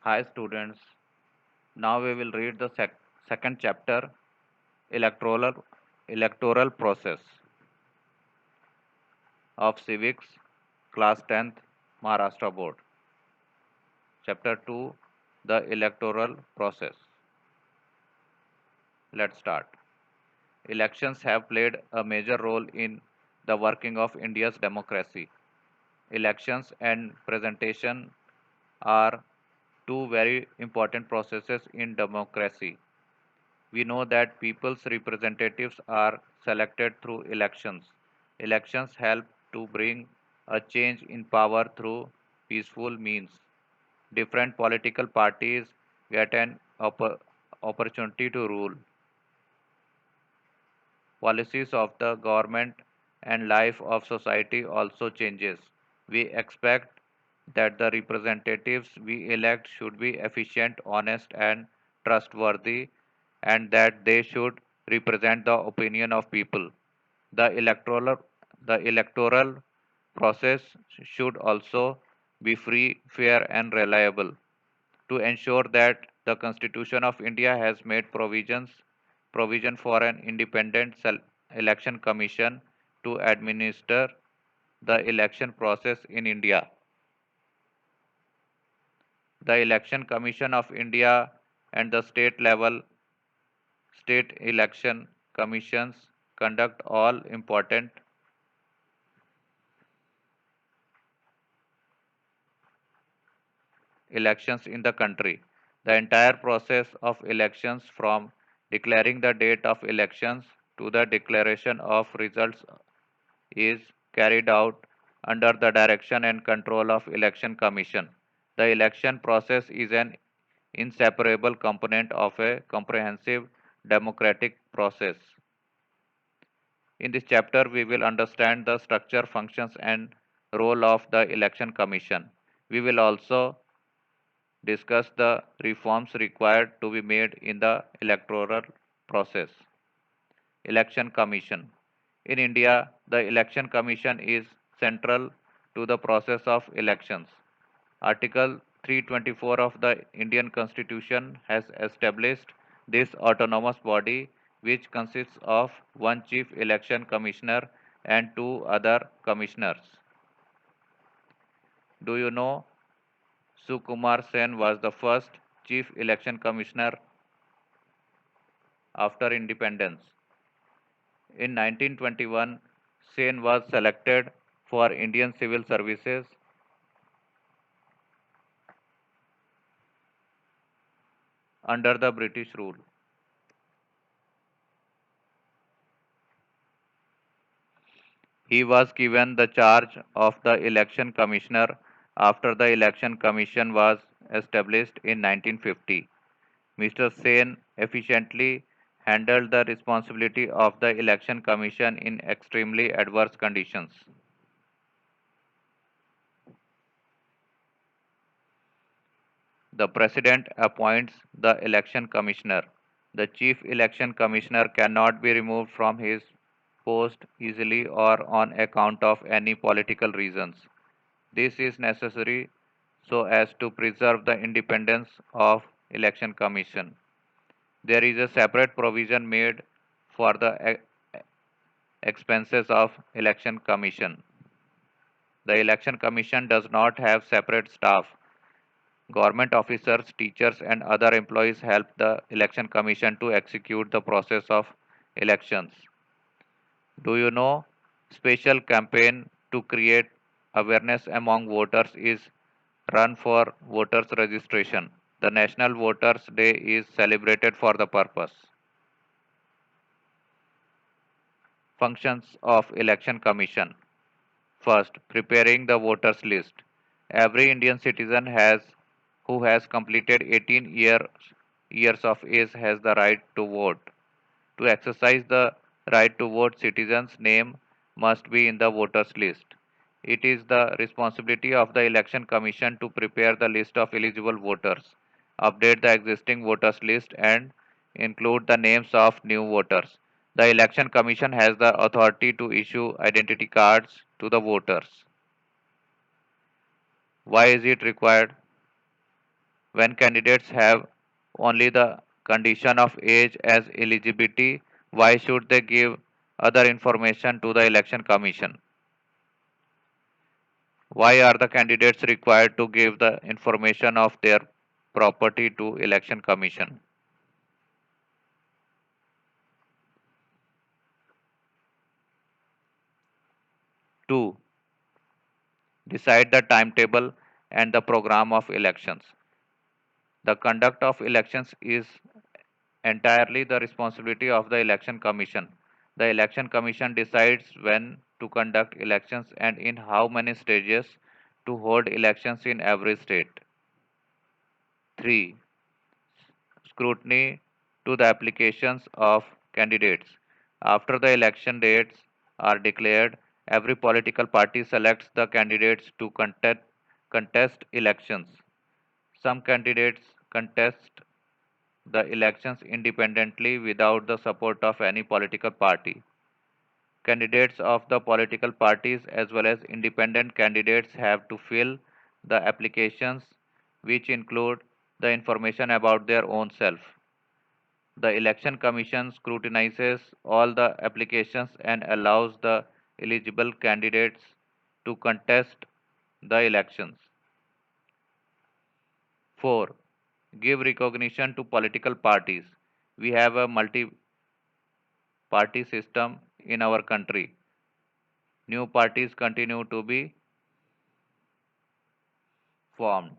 Hi students, now we will read the second chapter electoral electoral process of Civics class 10th Maharashtra board. Chapter 2 the electoral process. Let's start. Elections have played a major role in the working of India's democracy. Elections and presentation are two very important processes in democracy. We know that people's representatives are selected through elections. Elections help to bring a change in power through peaceful means. Different political parties get an opportunity to rule. Policies of the government and life of society also changes. We expect that the representatives we elect should be efficient, honest and trustworthy and that they should represent the opinion of people. The electoral process should also be free, fair and reliable to ensure that the Constitution of India has made provision for an independent election commission to administer the election process in India. The Election Commission of India and the state election commissions conduct all important elections in the country. The entire process of elections from declaring the date of elections to the declaration of results is carried out under the direction and control of Election Commission. The election process is an inseparable component of a comprehensive democratic process. In this chapter, we will understand the structure, functions, and role of the Election Commission. We will also discuss the reforms required to be made in the electoral process. Election Commission. In India, the Election Commission is central to the process of elections. Article 324 of the Indian Constitution has established this autonomous body, which consists of one chief election commissioner and two other commissioners. Do you know Sukumar Sen was the first chief election commissioner after independence? In 1921, Sen was selected for Indian Civil Services under the British rule. He was given the charge of the election commissioner after the election commission was established in 1950. Mr. Sen efficiently handled the responsibility of the election commission in extremely adverse conditions. The president appoints the election commissioner. The chief election commissioner cannot be removed from his post easily or on account of any political reasons. This is necessary so as to preserve the independence of election commission. There is a separate provision made for the expenses of election commission. The election commission does not have separate staff. Government officers, teachers and other employees help the election commission to execute the process of elections. Do you know special campaign to create awareness among voters is run for voters registration. The National Voters Day is celebrated for the purpose. Functions of Election Commission. First, preparing the voters list. Every Indian citizen who has completed 18 years of age has the right to vote. To exercise the right to vote, citizens' name must be in the voters list. It is the responsibility of the Election Commission to prepare the list of eligible voters, update the existing voters list, and include the names of new voters. The Election Commission has the authority to issue identity cards to the voters. Why is it required? When candidates have only the condition of age as eligibility, why should they give other information to the election commission? Why are the candidates required to give the information of their property to election commission? 2. Decide the timetable and the program of elections. The conduct of elections is entirely the responsibility of the election commission. The election commission decides when to conduct elections and in how many stages to hold elections in every state. 3. Scrutiny to the applications of candidates. After the election dates are declared, every political party selects the candidates to contest elections. Some candidates contest the elections independently without the support of any political party. Candidates of the political parties as well as independent candidates have to fill the applications, which include the information about their own self. The Election Commission scrutinizes all the applications and allows the eligible candidates to contest the elections. 4. Give recognition to political parties. We have a multi party system in our country. New parties continue to be formed.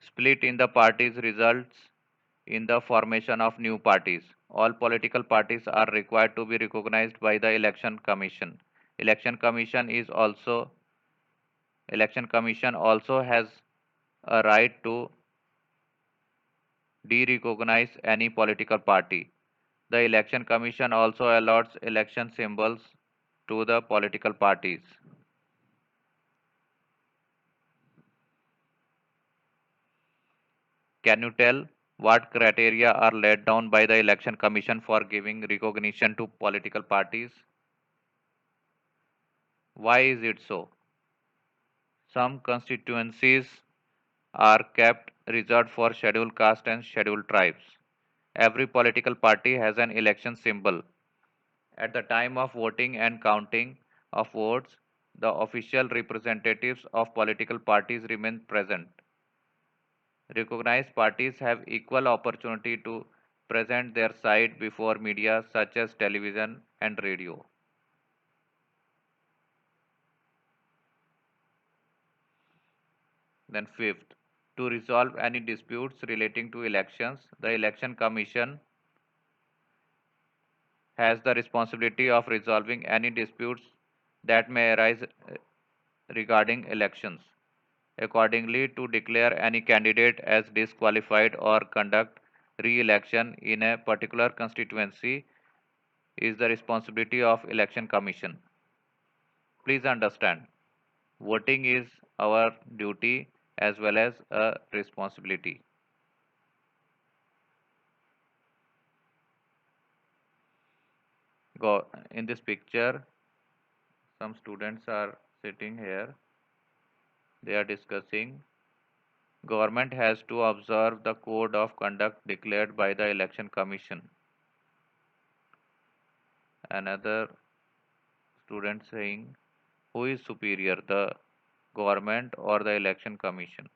Split in the parties results in the formation of new parties. All political parties are required to be recognized by the Election Commission. Election Commission is also Election Commission also has a right to de-recognize any political party. The Election Commission also allots election symbols to the political parties. Can you tell what criteria are laid down by the Election Commission for giving recognition to political parties? Why is it so? Some constituencies are kept reserved for scheduled caste and scheduled tribes. Every political party has an election symbol. At the time of voting and counting of votes, the official representatives of political parties remain present. Recognized parties have equal opportunity to present their side before media such as television and radio. Then fifth, to resolve any disputes relating to elections, the Election Commission has the responsibility of resolving any disputes that may arise regarding elections. Accordingly, to declare any candidate as disqualified or conduct re-election in a particular constituency is the responsibility of Election Commission. Please understand, voting is our duty as well as a responsibility. In this picture, some students are sitting here. They are discussing. Government has to observe the code of conduct declared by the Election Commission. Another student saying, who is superior, the government or the Election Commission?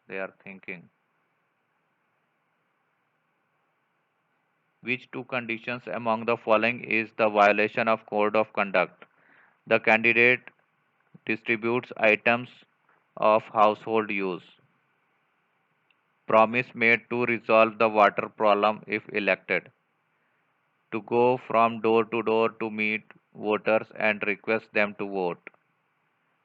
They are thinking. Which two conditions among the following is the violation of code of conduct? The candidate distributes items of household use. Promise made to resolve the water problem if elected. To go from door to door to meet voters and request them to vote.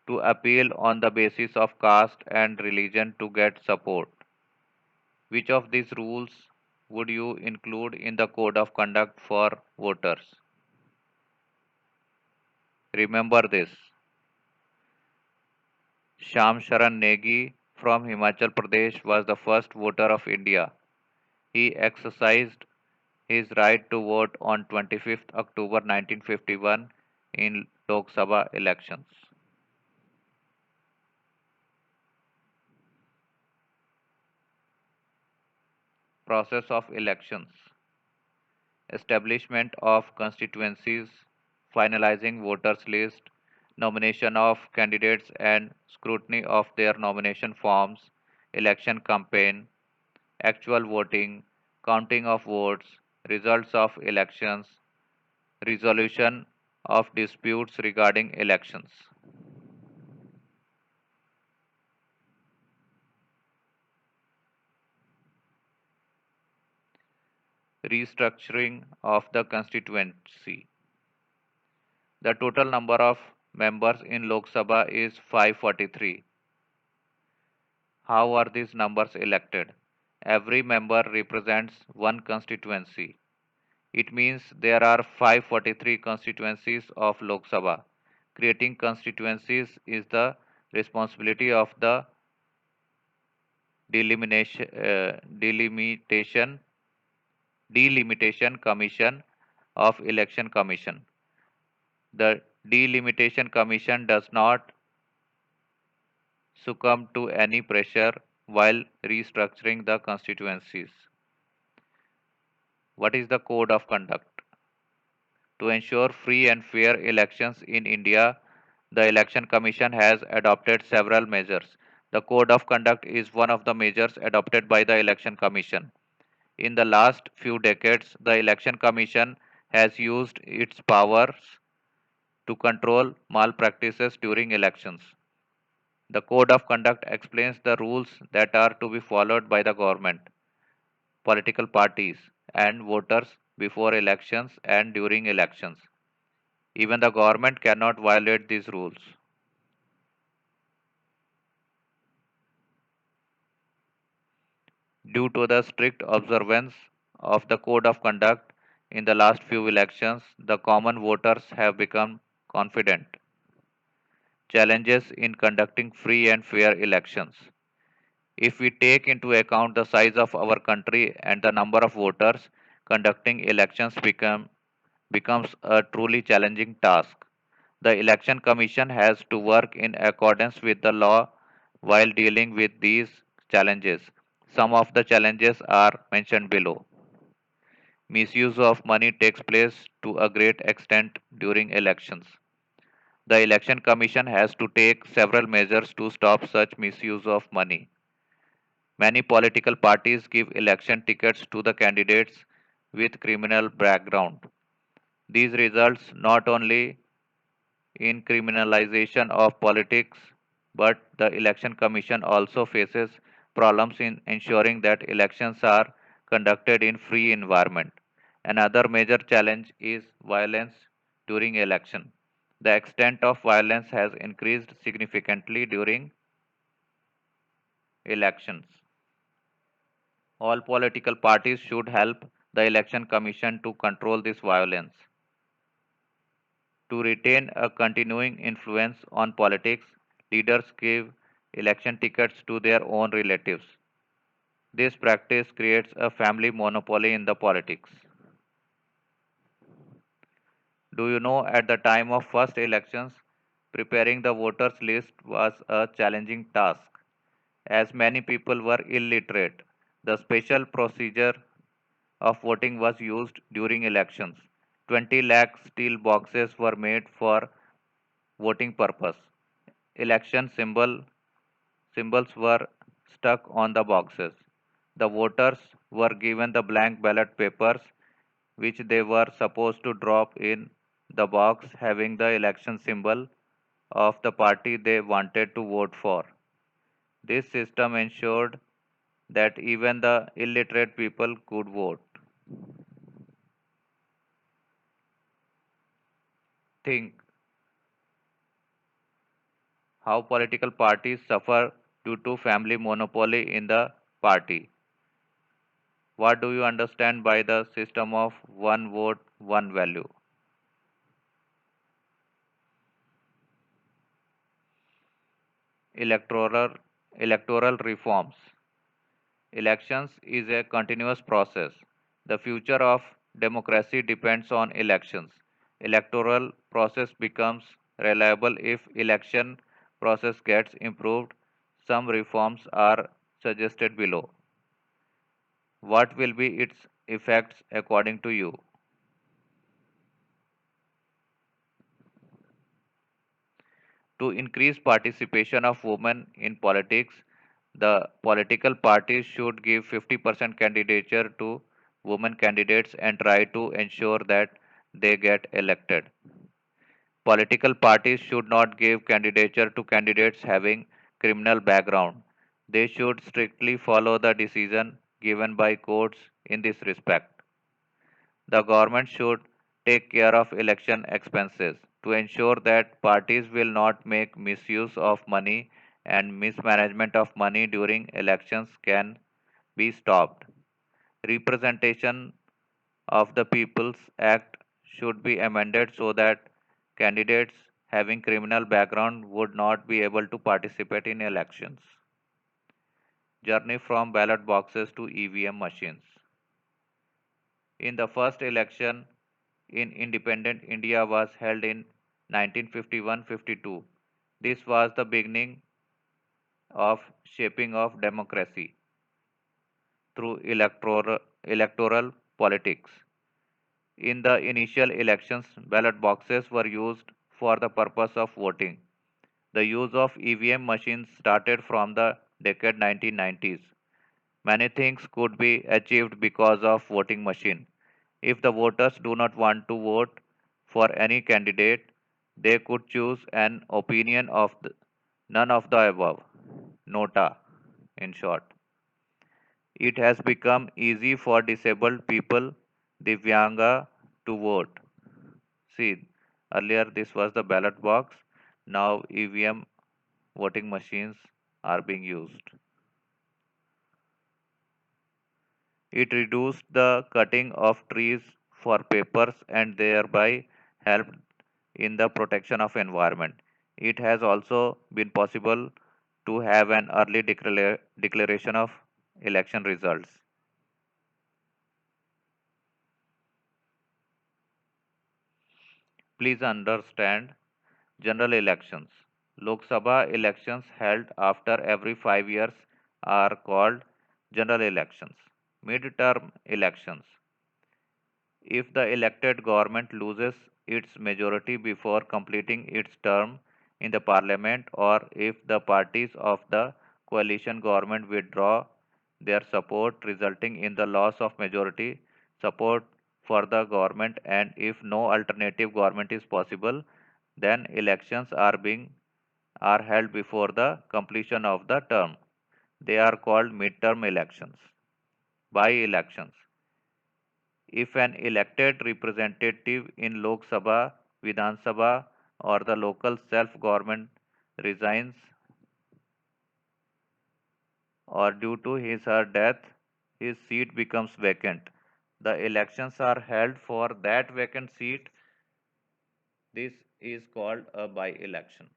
To appeal on the basis of caste and religion to get support. Which of these rules would you include in the code of conduct for voters? Remember this. Sham Sharan Negi from Himachal Pradesh was the first voter of India. He exercised his right to vote on 25th October 1951 in Lok Sabha elections. Process of elections. Establishment of constituencies, finalizing voters list, nomination of candidates and scrutiny of their nomination forms, election campaign, actual voting, counting of votes, results of elections, resolution of disputes regarding elections. Restructuring of the constituency. The total number of members in Lok Sabha is 543. How are these numbers elected? Every member represents one constituency. It means there are 543 constituencies of Lok Sabha. Creating constituencies is the responsibility of the delimitation commission of election commission. The delimitation commission does not succumb to any pressure while restructuring the constituencies. What is the code of conduct? To ensure free and fair elections in India, the Election Commission has adopted several measures. The Code of Conduct is one of the measures adopted by the Election Commission. In the last few decades, the Election Commission has used its powers to control malpractices during elections. The Code of Conduct explains the rules that are to be followed by the government, political parties, and voters before elections and during elections. Even the government cannot violate these rules. Due to the strict observance of the code of conduct in the last few elections, the common voters have become confident. Challenges in conducting free and fair elections. If we take into account the size of our country and the number of voters, conducting elections becomes a truly challenging task. The Election Commission has to work in accordance with the law while dealing with these challenges. Some of the challenges are mentioned below. Misuse of money takes place to a great extent during elections. The Election Commission has to take several measures to stop such misuse of money. Many political parties give election tickets to the candidates with criminal background. These results not only in criminalization of politics, but the Election Commission also faces problems in ensuring that elections are conducted in free environment. Another major challenge is violence during election. The extent of violence has increased significantly during elections. All political parties should help the Election Commission to control this violence. To retain a continuing influence on politics, leaders give election tickets to their own relatives. This practice creates a family monopoly in the politics. Do you know at the time of first elections, preparing the voters list was a challenging task, as many people were illiterate. The special procedure of voting was used during elections. 20 lakh steel boxes were made for voting purpose. Election symbols were stuck on the boxes. The voters were given the blank ballot papers which they were supposed to drop in the box having the election symbol of the party they wanted to vote for. This system ensured that even the illiterate people could vote. Think how political parties suffer due to family monopoly in the party. What do you understand by the system of one vote, one value? Electoral electoral reforms. Elections is a continuous process. The future of democracy depends on elections. Electoral process becomes reliable if election process gets improved. Some reforms are suggested below. What will be its effects according to you? To increase participation of women in politics, the political parties should give 50% candidature to women candidates and try to ensure that they get elected. Political parties should not give candidature to candidates having criminal background. They should strictly follow the decision given by courts in this respect. The government should take care of election expenses to ensure that parties will not make misuse of money and mismanagement of money during elections can be stopped. Representation of the People's Act should be amended so that candidates having criminal background would not be able to participate in elections. Journey from ballot boxes to EVM machines. In the first election in independent India was held in 1951-52. This was the beginning of shaping of democracy through electoral politics. In the initial elections, ballot boxes were used for the purpose of voting. The use of EVM machines started from the decade 1990s. Many things could be achieved because of voting machine. If the voters do not want to vote for any candidate, they could choose an opinion of none of the above. Nota, in short. It has become easy for disabled people, Divyanga, to vote. See, earlier this was the ballot box, now EVM voting machines are being used. It reduced the cutting of trees for papers and thereby helped in the protection of environment. It has also been possible to have an early declaration of election results. Please understand general elections. Lok Sabha elections held after every 5 years are called general elections. Mid-term elections. If the elected government loses its majority before completing its term in the parliament, or if the parties of the coalition government withdraw their support, resulting in the loss of majority support for the government, and if no alternative government is possible, then elections are held before the completion of the term. They are called midterm elections. By elections. If an elected representative in Lok Sabha, Vidhan Sabha, or the local self government resigns or due to his or her death, his seat becomes vacant. The elections are held for that vacant seat. This is called a by election.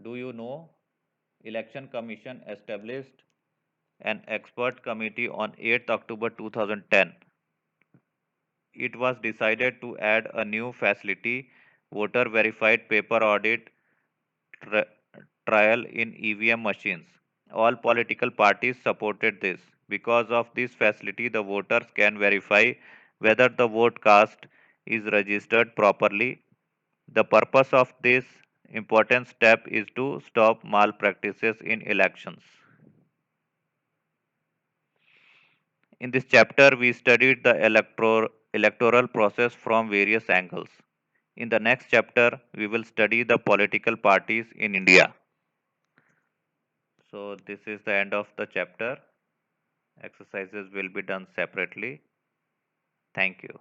Do you know Election Commission established an expert committee on 8th October 2010. It was decided to add a new facility, voter verified paper audit tri- trial in EVM machines. All political parties supported this. Because of this facility, the voters can verify whether the vote cast is registered properly. The purpose of this important step is to stop malpractices in elections. In this chapter, we studied the electoral process from various angles. In the next chapter, we will study the political parties in India. So, this is the end of the chapter. Exercises will be done separately. Thank you.